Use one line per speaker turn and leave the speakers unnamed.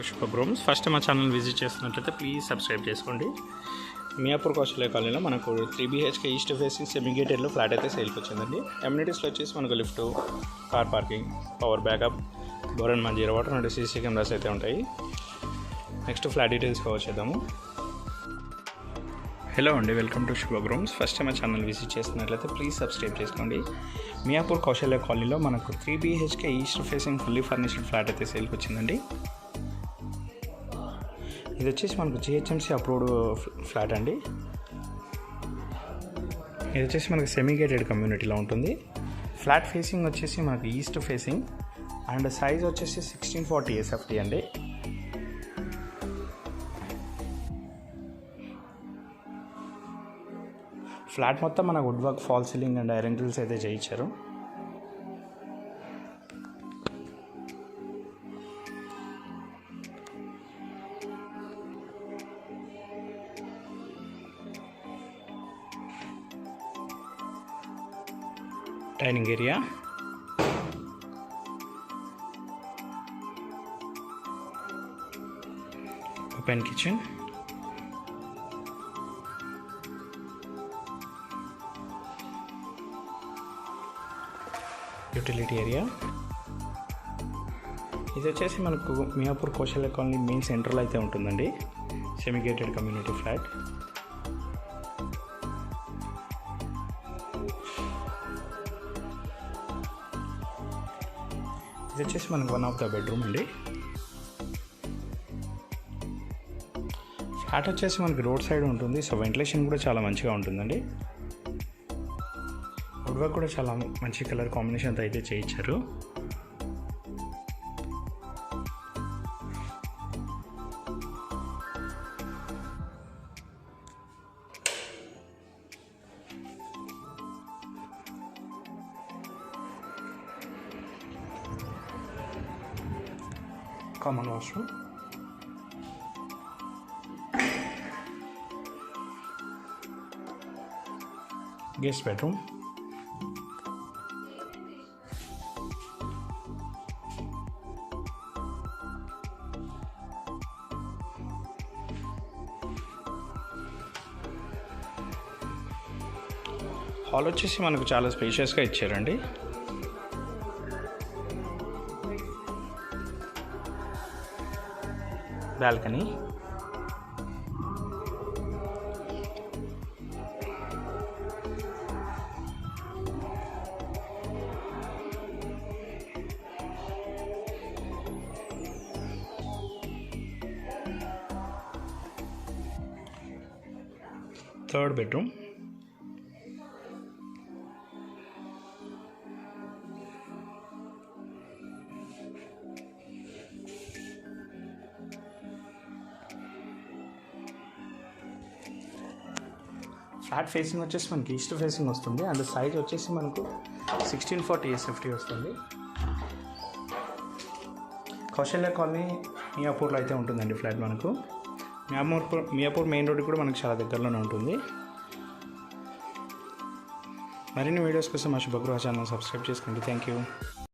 శుభ rooms first మా channel visit చేస్తున్నట్లయితే ప్లీజ్ సబ్స్క్రైబ్ చేసుకోండి. మియాపూర్ కౌశల్య కాలనీలో మనకు 3 BHK ఈస్ట్ ఫేసింగ్ సెమీ గేటెడ్లో ఫ్లాట్ అయితే సేల్కి వచ్చిందండి. అమ్యూనిటీస్లో వచ్చేసి మనకు lift, car parking, power backup, బోరన్ Manjeera water and CC cameras అయితే ఉంటాయి. నెక్స్ట్ ఫ్లాట్ డీటెయిల్స్కి వచ్చేద్దాము. హలో అండి, welcome to Shubha rooms. First మా ఛానల్ విజిట్ చేస్తున్నట్లయితే ప్లీజ్ సబ్స్క్రైబ్ చేసుకోండి. మియాపూర్ కౌశల్య కాలనీలో మనకు 3 BHK east facing fully furnished flat అయితే సేల్కి వచ్చిందండి. ఇది వచ్చేసి మనకు GHMC అప్రూవ్డ్ ఫ్లాట్ అండి. ఇది వచ్చేసి మనకు సెమీ గేటెడ్ కమ్యూనిటీలో ఉంటుంది. ఫ్లాట్ ఫేసింగ్ వచ్చేసి మనకు ఈస్ట్ ఫేసింగ్ అండ్ సైజ్ వచ్చేసి 1640 SFT అండి. ఫ్లాట్ మొత్తం మనకు wood work, fall ceiling and iron grills అయితే చేయించారు. Dining area, open kitchen, utility area. ఇది వచ్చేసి మనకు మియాపూర్ కౌశల్య కాలనీ మెయిన్ సెంటర్లో అయితే ఉంటుందండి. Semi gated community flat. ఇది వచ్చేసి మనకు 1 ఆఫ్ ద బెడ్రూమ్ అండి. ఫ్లాట్ వచ్చేసి మనకి రోడ్ సైడ్ ఉంటుంది, సో వెంటిలేషన్ కూడా చాలా మంచిగా ఉంటుందండి. వుడ్ వర్క్ కూడా చాలా మంచి కలర్ కాంబినేషన్తో అయితే చేయించారు. Common washroom, guest bedroom, hall వచ్చేసి మనకు చాలా స్పేషియస్గా ఇచ్చారండి. Balcony, third bedroom, flat facing వచ్చేసి మనకి ఈస్ట్ ఫేసింగ్ వస్తుంది అండ్ సైజ్ వచ్చేసి మనకు 1640 SFT వస్తుంది. కౌశల్య కాలనీ మియాపూర్లో అయితే ఉంటుందండి ఫ్లాట్. మనకు మియాపూర్ మెయిన్ రోడ్ కూడా మనకు చాలా దగ్గరలోనే ఉంటుంది. మరిన్ని వీడియోస్ కోసం మా శుభగృహ ఛానల్ సబ్స్క్రైబ్ చేసుకోండి. Thank you.